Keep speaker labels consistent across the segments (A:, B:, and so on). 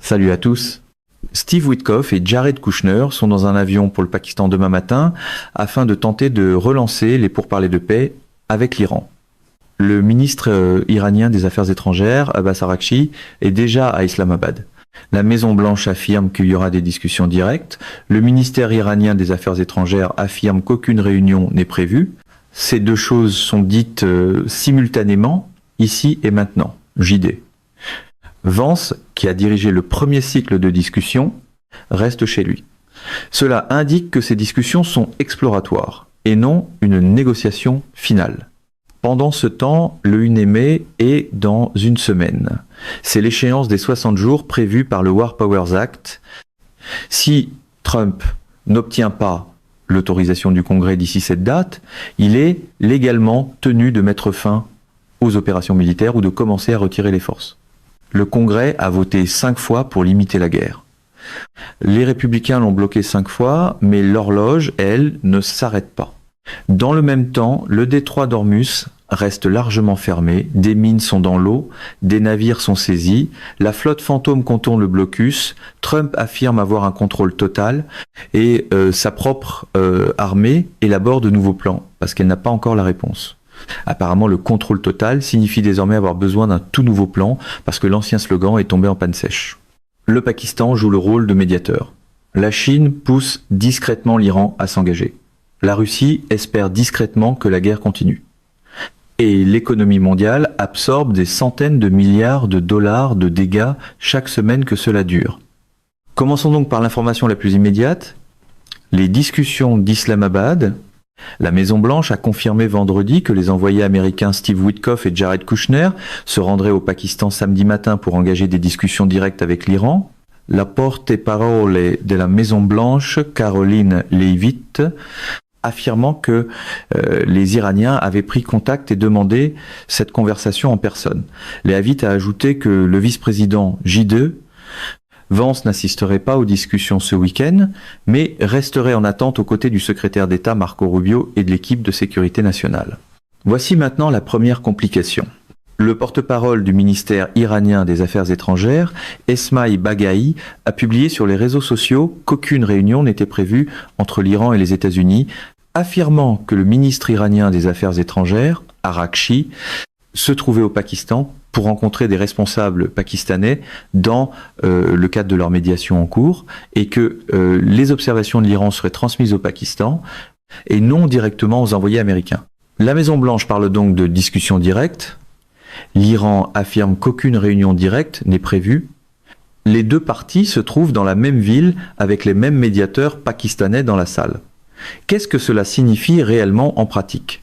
A: Salut à tous. Steve Witkoff et Jared Kushner sont dans un avion pour le Pakistan demain matin afin de tenter de relancer les pourparlers de paix avec l'Iran. Le ministre iranien des Affaires étrangères, Abbas Araghchi, est déjà à Islamabad. La Maison-Blanche affirme qu'il y aura des discussions directes. Le ministère iranien des Affaires étrangères affirme qu'aucune réunion n'est prévue. Ces deux choses sont dites simultanément, ici et maintenant. JD. Vance, qui a dirigé le premier cycle de discussion, reste chez lui. Cela indique que ces discussions sont exploratoires et non une négociation finale. Pendant ce temps, le 1er mai est dans une semaine. C'est l'échéance des 60 jours prévue par le War Powers Act. Si Trump n'obtient pas l'autorisation du Congrès d'ici cette date, il est légalement tenu de mettre fin aux opérations militaires ou de commencer à retirer les forces. Le Congrès a voté 5 fois pour limiter la guerre. Les républicains l'ont bloqué 5 fois, mais l'horloge, elle, ne s'arrête pas. Dans le même temps, le détroit d'Ormuz reste largement fermé, des mines sont dans l'eau, des navires sont saisis, la flotte fantôme contourne le blocus, Trump affirme avoir un contrôle total et sa propre armée élabore de nouveaux plans, parce qu'elle n'a pas encore la réponse. Apparemment, le contrôle total signifie désormais avoir besoin d'un tout nouveau plan, parce que l'ancien slogan est tombé en panne sèche. Le Pakistan joue le rôle de médiateur. La Chine pousse discrètement l'Iran à s'engager. La Russie espère discrètement que la guerre continue. Et l'économie mondiale absorbe des centaines de milliards de dollars de dégâts chaque semaine que cela dure. Commençons donc par l'information la plus immédiate. Les discussions d'Islamabad. La Maison-Blanche a confirmé vendredi que les envoyés américains Steve Witkoff et Jared Kushner se rendraient au Pakistan samedi matin pour engager des discussions directes avec l'Iran. La porte-parole de la Maison-Blanche, Caroline Leavitt, affirmant que les Iraniens avaient pris contact et demandé cette conversation en personne. Leavitt a ajouté que le vice-président J2, Vance, n'assisterait pas aux discussions ce week-end, mais resterait en attente aux côtés du secrétaire d'État Marco Rubio et de l'équipe de sécurité nationale. Voici maintenant la première complication. Le porte-parole du ministère iranien des Affaires étrangères, Esmaïl Baghaei, a publié sur les réseaux sociaux qu'aucune réunion n'était prévue entre l'Iran et les États-Unis, affirmant que le ministre iranien des Affaires étrangères, Araghchi, se trouvait au Pakistan pour rencontrer des responsables pakistanais dans le cadre de leur médiation en cours et que les observations de l'Iran seraient transmises au Pakistan et non directement aux envoyés américains. La Maison-Blanche parle donc de discussions directes. L'Iran affirme qu'aucune réunion directe n'est prévue. Les deux parties se trouvent dans la même ville avec les mêmes médiateurs pakistanais dans la salle. Qu'est-ce que cela signifie réellement en pratique ?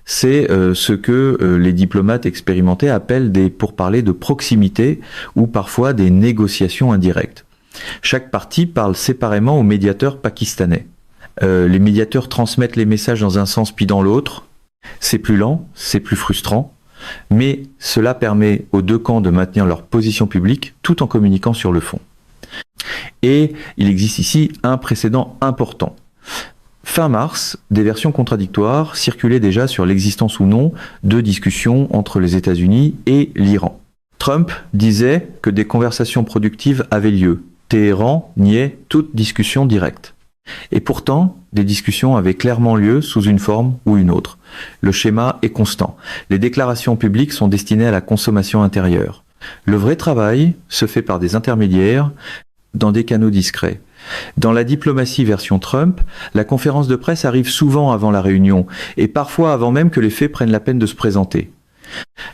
A: C'est ce que les diplomates expérimentés appellent des pourparlers de proximité ou parfois des négociations indirectes. Chaque partie parle séparément aux médiateurs pakistanais. Les médiateurs transmettent les messages dans un sens puis dans l'autre. C'est plus lent, c'est plus frustrant, mais cela permet aux deux camps de maintenir leur position publique tout en communiquant sur le fond. Et il existe ici un précédent important. Fin mars, des versions contradictoires circulaient déjà sur l'existence ou non de discussions entre les États-Unis et l'Iran. Trump disait que des conversations productives avaient lieu. Téhéran niait toute discussion directe. Et pourtant, des discussions avaient clairement lieu sous une forme ou une autre. Le schéma est constant. Les déclarations publiques sont destinées à la consommation intérieure. Le vrai travail se fait par des intermédiaires dans des canaux discrets. Dans la diplomatie version Trump, la conférence de presse arrive souvent avant la réunion, et parfois avant même que les faits prennent la peine de se présenter.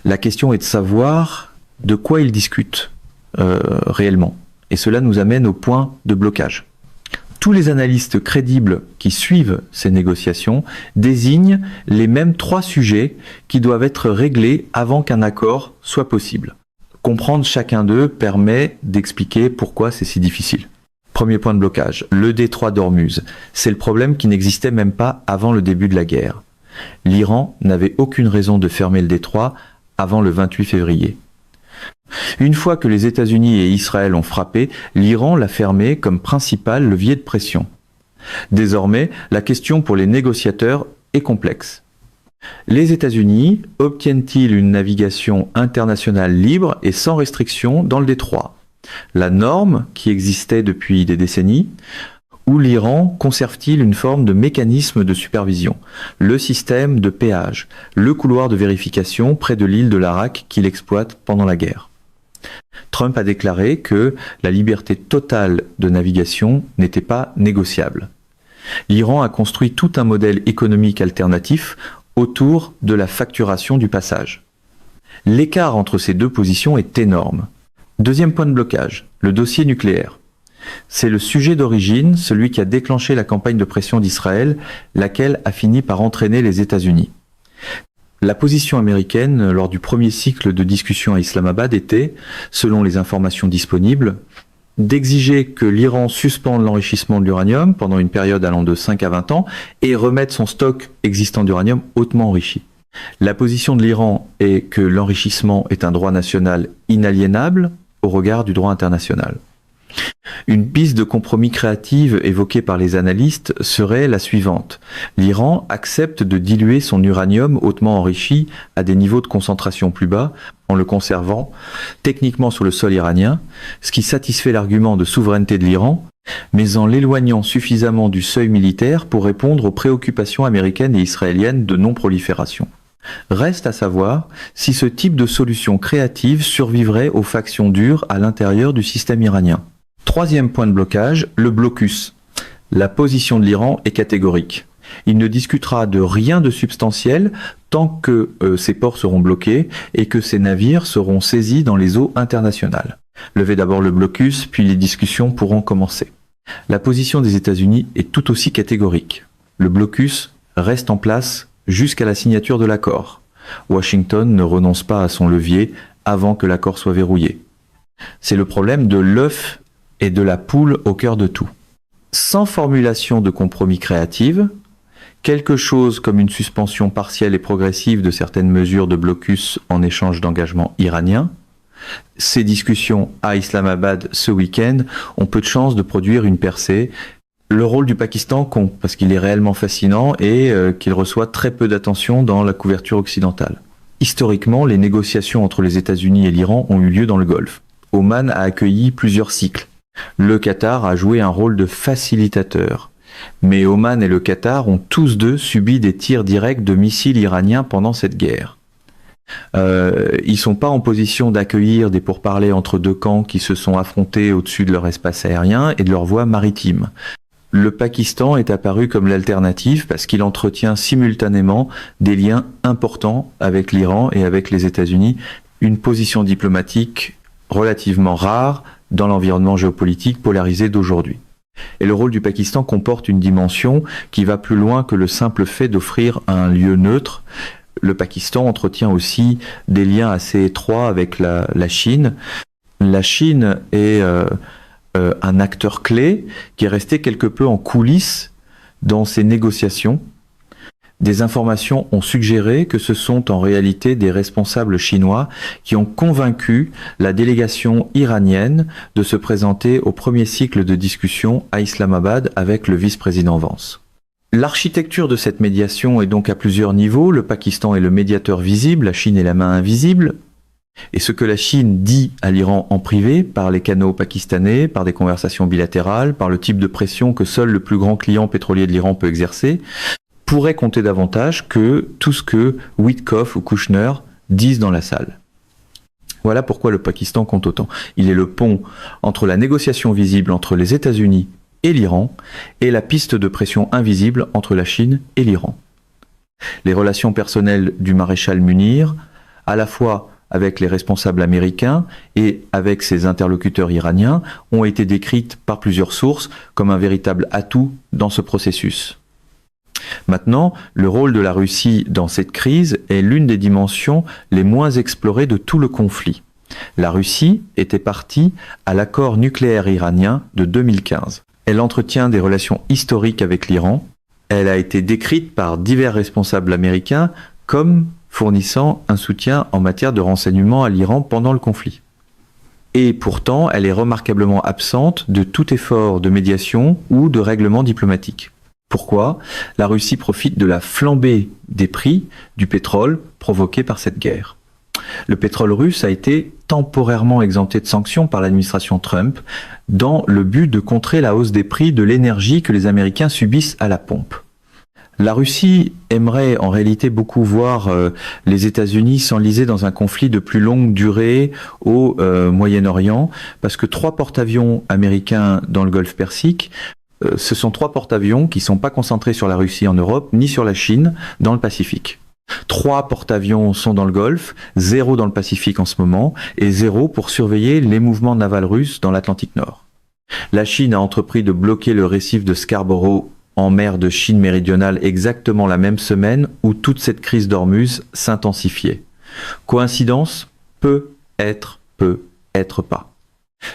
A: La question est de savoir de quoi ils discutent réellement, et cela nous amène au point de blocage. Tous les analystes crédibles qui suivent ces négociations désignent les mêmes 3 sujets qui doivent être réglés avant qu'un accord soit possible. Comprendre chacun d'eux permet d'expliquer pourquoi c'est si difficile. Premier point de blocage, le détroit d'Ormuz. C'est le problème qui n'existait même pas avant le début de la guerre. L'Iran n'avait aucune raison de fermer le détroit avant le 28 février. Une fois que les États-Unis et Israël ont frappé, l'Iran l'a fermé comme principal levier de pression. Désormais, la question pour les négociateurs est complexe. Les États-Unis obtiennent-ils une navigation internationale libre et sans restriction dans le détroit ? La norme qui existait depuis des décennies, ou l'Iran conserve-t-il une forme de mécanisme de supervision? Le système de péage, le couloir de vérification près de l'île de l'Arak qu'il exploite pendant la guerre. Trump a déclaré que la liberté totale de navigation n'était pas négociable. L'Iran a construit tout un modèle économique alternatif autour de la facturation du passage. L'écart entre ces deux positions est énorme. Deuxième point de blocage, le dossier nucléaire. C'est le sujet d'origine, celui qui a déclenché la campagne de pression d'Israël, laquelle a fini par entraîner les États-Unis. La position américaine lors du premier cycle de discussion à Islamabad était, selon les informations disponibles, d'exiger que l'Iran suspende l'enrichissement de l'uranium pendant une période allant de 5 à 20 ans et remette son stock existant d'uranium hautement enrichi. La position de l'Iran est que l'enrichissement est un droit national inaliénable au regard du droit international. Une piste de compromis créative évoquée par les analystes serait la suivante. L'Iran accepte de diluer son uranium hautement enrichi à des niveaux de concentration plus bas en le conservant techniquement sur le sol iranien, ce qui satisfait l'argument de souveraineté de l'Iran, mais en l'éloignant suffisamment du seuil militaire pour répondre aux préoccupations américaines et israéliennes de non-prolifération. Reste à savoir si ce type de solution créative survivrait aux factions dures à l'intérieur du système iranien. Troisième point de blocage, le blocus. La position de l'Iran est catégorique. Il ne discutera de rien de substantiel tant que ses ports seront bloqués et que ses navires seront saisis dans les eaux internationales. Levez d'abord le blocus, puis les discussions pourront commencer. La position des États-Unis est tout aussi catégorique. Le blocus reste en place jusqu'à la signature de l'accord. Washington ne renonce pas à son levier avant que l'accord soit verrouillé. C'est le problème de l'œuf et de la poule au cœur de tout. Sans formulation de compromis créative, quelque chose comme une suspension partielle et progressive de certaines mesures de blocus en échange d'engagements iraniens, ces discussions à Islamabad ce week-end ont peu de chances de produire une percée. Le rôle du Pakistan compte parce qu'il est réellement fascinant et qu'il reçoit très peu d'attention dans la couverture occidentale. Historiquement, les négociations entre les États-Unis et l'Iran ont eu lieu dans le Golfe. Oman a accueilli plusieurs cycles. Le Qatar a joué un rôle de facilitateur. Mais Oman et le Qatar ont tous deux subi des tirs directs de missiles iraniens pendant cette guerre. Ils sont pas en position d'accueillir des pourparlers entre deux camps qui se sont affrontés au-dessus de leur espace aérien et de leur voie maritime. Le Pakistan est apparu comme l'alternative parce qu'il entretient simultanément des liens importants avec l'Iran et avec les États-Unis, une position diplomatique relativement rare dans l'environnement géopolitique polarisé d'aujourd'hui. Et le rôle du Pakistan comporte une dimension qui va plus loin que le simple fait d'offrir un lieu neutre. Le Pakistan entretient aussi des liens assez étroits avec la Chine. La Chine est un acteur clé qui est resté quelque peu en coulisses dans ces négociations. Des informations ont suggéré que ce sont en réalité des responsables chinois qui ont convaincu la délégation iranienne de se présenter au premier cycle de discussion à Islamabad avec le vice-président Vance. L'architecture de cette médiation est donc à plusieurs niveaux. Le Pakistan est le médiateur visible, la Chine est la main invisible. Et ce que la Chine dit à l'Iran en privé, par les canaux pakistanais, par des conversations bilatérales, par le type de pression que seul le plus grand client pétrolier de l'Iran peut exercer, pourrait compter davantage que tout ce que Witkoff ou Kushner disent dans la salle. Voilà pourquoi le Pakistan compte autant. Il est le pont entre la négociation visible entre les États-Unis et l'Iran et la piste de pression invisible entre la Chine et l'Iran. Les relations personnelles du maréchal Munir, à la fois avec les responsables américains et avec ses interlocuteurs iraniens, ont été décrites par plusieurs sources comme un véritable atout dans ce processus. Maintenant, le rôle de la Russie dans cette crise est l'une des dimensions les moins explorées de tout le conflit. La Russie était partie à l'accord nucléaire iranien de 2015. Elle entretient des relations historiques avec l'Iran. Elle a été décrite par divers responsables américains comme fournissant un soutien en matière de renseignement à l'Iran pendant le conflit. Et pourtant, elle est remarquablement absente de tout effort de médiation ou de règlement diplomatique. Pourquoi ? La Russie profite de la flambée des prix du pétrole provoquée par cette guerre. Le pétrole russe a été temporairement exempté de sanctions par l'administration Trump dans le but de contrer la hausse des prix de l'énergie que les Américains subissent à la pompe. La Russie aimerait en réalité beaucoup voir les États-Unis s'enliser dans un conflit de plus longue durée au Moyen-Orient, parce que 3 porte-avions américains dans le Golfe Persique, ce sont 3 porte-avions qui ne sont pas concentrés sur la Russie en Europe, ni sur la Chine dans le Pacifique. 3 porte-avions sont dans le Golfe, 0 dans le Pacifique en ce moment, et 0 pour surveiller les mouvements navals russes dans l'Atlantique Nord. La Chine a entrepris de bloquer le récif de Scarborough en mer de Chine méridionale exactement la même semaine où toute cette crise d'Ormuz s'intensifiait. Coïncidence? Peut être pas.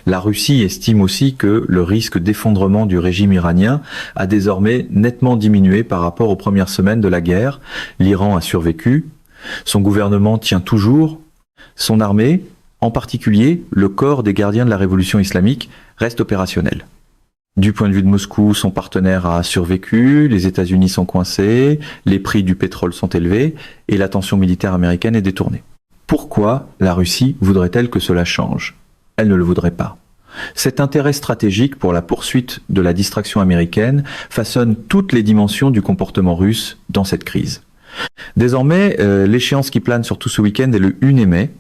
A: La Russie estime aussi que le risque d'effondrement du régime iranien a désormais nettement diminué par rapport aux premières semaines de la guerre. L'Iran a survécu, son gouvernement tient toujours, son armée, en particulier le corps des gardiens de la révolution islamique, reste opérationnel. Du point de vue de Moscou, son partenaire a survécu, les États-Unis sont coincés, les prix du pétrole sont élevés et l'attention militaire américaine est détournée. Pourquoi la Russie voudrait-elle que cela change? Elle ne le voudrait pas. Cet intérêt stratégique pour la poursuite de la distraction américaine façonne toutes les dimensions du comportement russe dans cette crise. Désormais, l'échéance qui plane sur tout ce week-end est le 1er mai.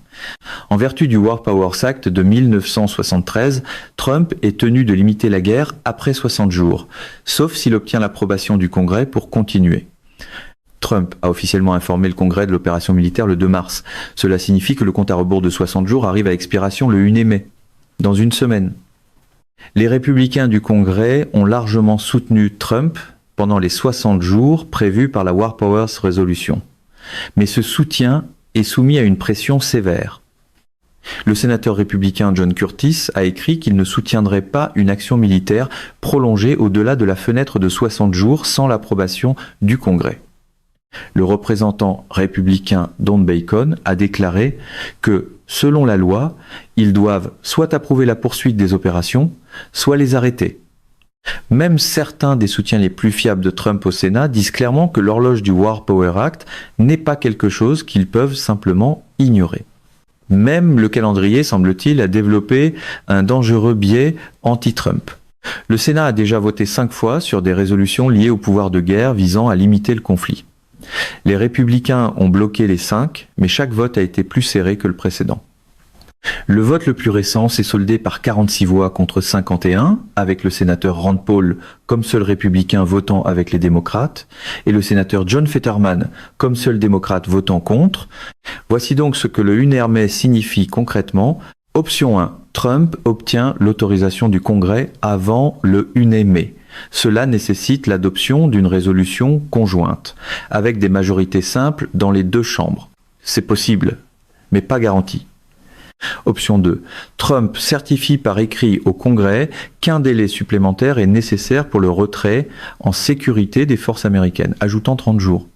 A: En vertu du War Powers Act de 1973, Trump est tenu de limiter la guerre après 60 jours, sauf s'il obtient l'approbation du Congrès pour continuer. Trump a officiellement informé le Congrès de l'opération militaire le 2 mars. Cela signifie que le compte à rebours de 60 jours arrive à expiration le 1er mai, dans une semaine. Les républicains du Congrès ont largement soutenu Trump pendant les 60 jours prévus par la War Powers Resolution. Mais ce soutien est soumis à une pression sévère. Le sénateur républicain John Curtis a écrit qu'il ne soutiendrait pas une action militaire prolongée au-delà de la fenêtre de 60 jours sans l'approbation du Congrès. Le représentant républicain Don Bacon a déclaré que, selon la loi, ils doivent soit approuver la poursuite des opérations, soit les arrêter. Même certains des soutiens les plus fiables de Trump au Sénat disent clairement que l'horloge du War Power Act n'est pas quelque chose qu'ils peuvent simplement ignorer. Même le calendrier, semble-t-il, a développé un dangereux biais anti-Trump. Le Sénat a déjà voté 5 fois sur des résolutions liées au pouvoir de guerre visant à limiter le conflit. Les républicains ont bloqué les 5, mais chaque vote a été plus serré que le précédent. Le vote le plus récent s'est soldé par 46 voix contre 51, avec le sénateur Rand Paul comme seul républicain votant avec les démocrates, et le sénateur John Fetterman comme seul démocrate votant contre. Voici donc ce que le 1er mai signifie concrètement. Option 1. Trump obtient l'autorisation du Congrès avant le 1er mai. Cela nécessite l'adoption d'une résolution conjointe, avec des majorités simples dans les 2 chambres. C'est possible, mais pas garanti. Option 2. Trump certifie par écrit au Congrès qu'un délai supplémentaire est nécessaire pour le retrait en sécurité des forces américaines, ajoutant 30 jours.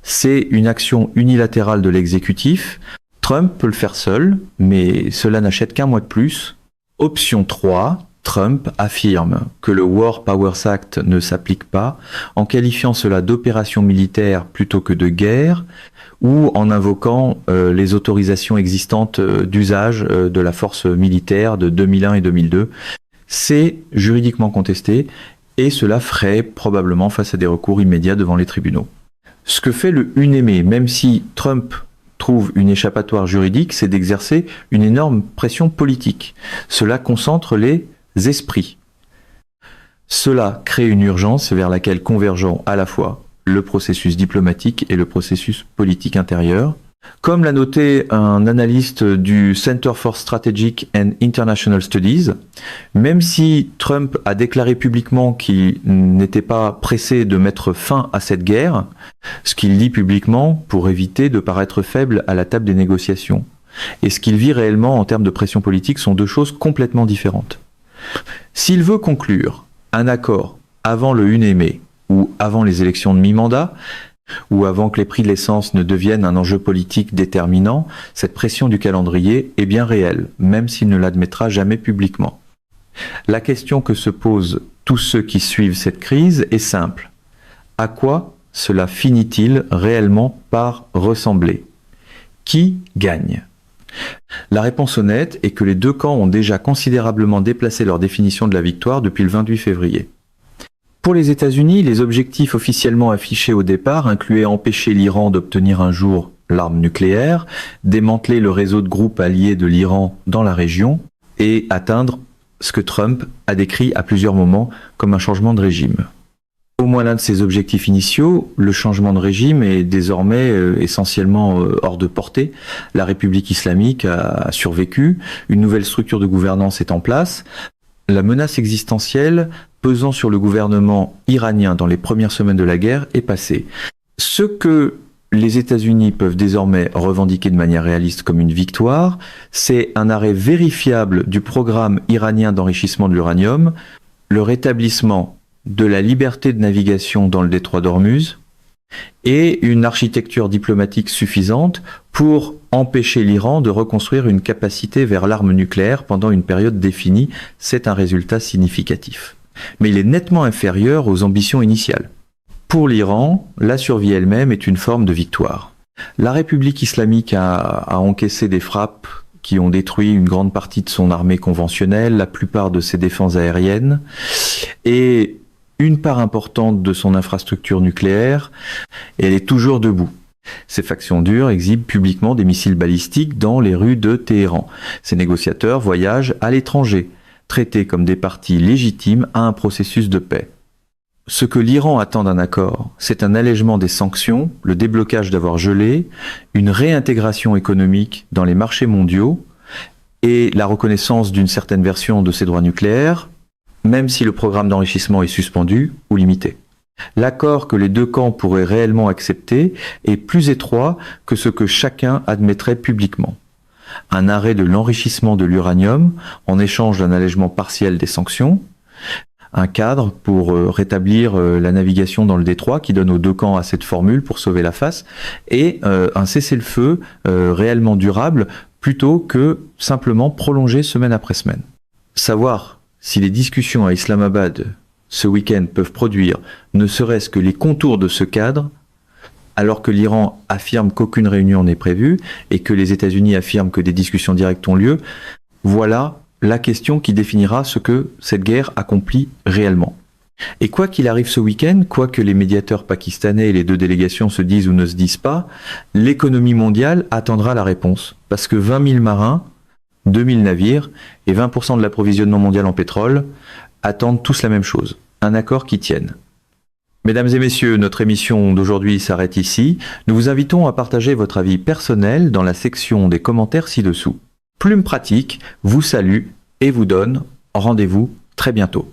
A: C'est une action unilatérale de l'exécutif. Trump peut le faire seul, mais cela n'achète qu'un mois de plus. Option 3. Trump affirme que le War Powers Act ne s'applique pas en qualifiant cela d'opération militaire plutôt que de guerre ou en invoquant les autorisations existantes d'usage de la force militaire de 2001 et 2002. C'est juridiquement contesté et cela ferait probablement face à des recours immédiats devant les tribunaux. Ce que fait le 1er mai, même si Trump trouve une échappatoire juridique, c'est d'exercer une énorme pression politique. Cela concentre les esprits. Cela crée une urgence vers laquelle convergent à la fois le processus diplomatique et le processus politique intérieur. Comme l'a noté un analyste du Center for Strategic and International Studies, même si Trump a déclaré publiquement qu'il n'était pas pressé de mettre fin à cette guerre, ce qu'il dit publiquement pour éviter de paraître faible à la table des négociations, et ce qu'il vit réellement en termes de pression politique sont 2 choses complètement différentes. S'il veut conclure un accord avant le 1er mai, ou avant les élections de mi-mandat, ou avant que les prix de l'essence ne deviennent un enjeu politique déterminant, cette pression du calendrier est bien réelle, même s'il ne l'admettra jamais publiquement. La question que se posent tous ceux qui suivent cette crise est simple. À quoi cela finit-il réellement par ressembler ? Qui gagne? La réponse honnête est que les deux camps ont déjà considérablement déplacé leur définition de la victoire depuis le 28 février. Pour les États-Unis, les objectifs officiellement affichés au départ incluaient empêcher l'Iran d'obtenir un jour l'arme nucléaire, démanteler le réseau de groupes alliés de l'Iran dans la région et atteindre ce que Trump a décrit à plusieurs moments comme un changement de régime. Au moins l'un de ces objectifs initiaux, le changement de régime est désormais essentiellement hors de portée. La République islamique a survécu, une nouvelle structure de gouvernance est en place. La menace existentielle pesant sur le gouvernement iranien dans les premières semaines de la guerre est passée. Ce que les États-Unis peuvent désormais revendiquer de manière réaliste comme une victoire, c'est un arrêt vérifiable du programme iranien d'enrichissement de l'uranium, le rétablissement de la liberté de navigation dans le détroit d'Ormuz et une architecture diplomatique suffisante pour empêcher l'Iran de reconstruire une capacité vers l'arme nucléaire pendant une période définie. C'est un résultat significatif. Mais il est nettement inférieur aux ambitions initiales. Pour l'Iran, la survie elle-même est une forme de victoire. La République islamique a encaissé des frappes qui ont détruit une grande partie de son armée conventionnelle, la plupart de ses défenses aériennes, et une part importante de son infrastructure nucléaire, et elle est toujours debout. Ces factions dures exhibent publiquement des missiles balistiques dans les rues de Téhéran. Ces négociateurs voyagent à l'étranger, traités comme des parties légitimes à un processus de paix. Ce que l'Iran attend d'un accord, c'est un allègement des sanctions, le déblocage d'avoir gelé, une réintégration économique dans les marchés mondiaux et la reconnaissance d'une certaine version de ses droits nucléaires, même si le programme d'enrichissement est suspendu ou limité. L'accord que les deux camps pourraient réellement accepter est plus étroit que ce que chacun admettrait publiquement. Un arrêt de l'enrichissement de l'uranium en échange d'un allègement partiel des sanctions, un cadre pour rétablir la navigation dans le détroit qui donne aux deux camps assez de formules pour sauver la face, et un cessez-le-feu réellement durable plutôt que simplement prolongé semaine après semaine. Savoir si les discussions à Islamabad ce week-end peuvent produire ne serait-ce que les contours de ce cadre, alors que l'Iran affirme qu'aucune réunion n'est prévue et que les États-Unis affirment que des discussions directes ont lieu, voilà la question qui définira ce que cette guerre accomplit réellement. Et quoi qu'il arrive ce week-end, quoi que les médiateurs pakistanais et les deux délégations se disent ou ne se disent pas, l'économie mondiale attendra la réponse. Parce que 20 000 marins, 2 000 navires et 20% de l'approvisionnement mondial en pétrole attendent tous la même chose, un accord qui tienne. Mesdames et messieurs, notre émission d'aujourd'hui s'arrête ici. Nous vous invitons à partager votre avis personnel dans la section des commentaires ci-dessous. Plume Pratique vous salue et vous donne rendez-vous très bientôt.